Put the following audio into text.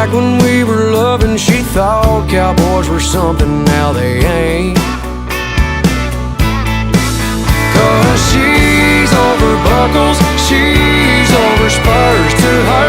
back when we were loving, she thought cowboys were something, now they ain't. 'Cause she's over buckles, she's over spurs, too hard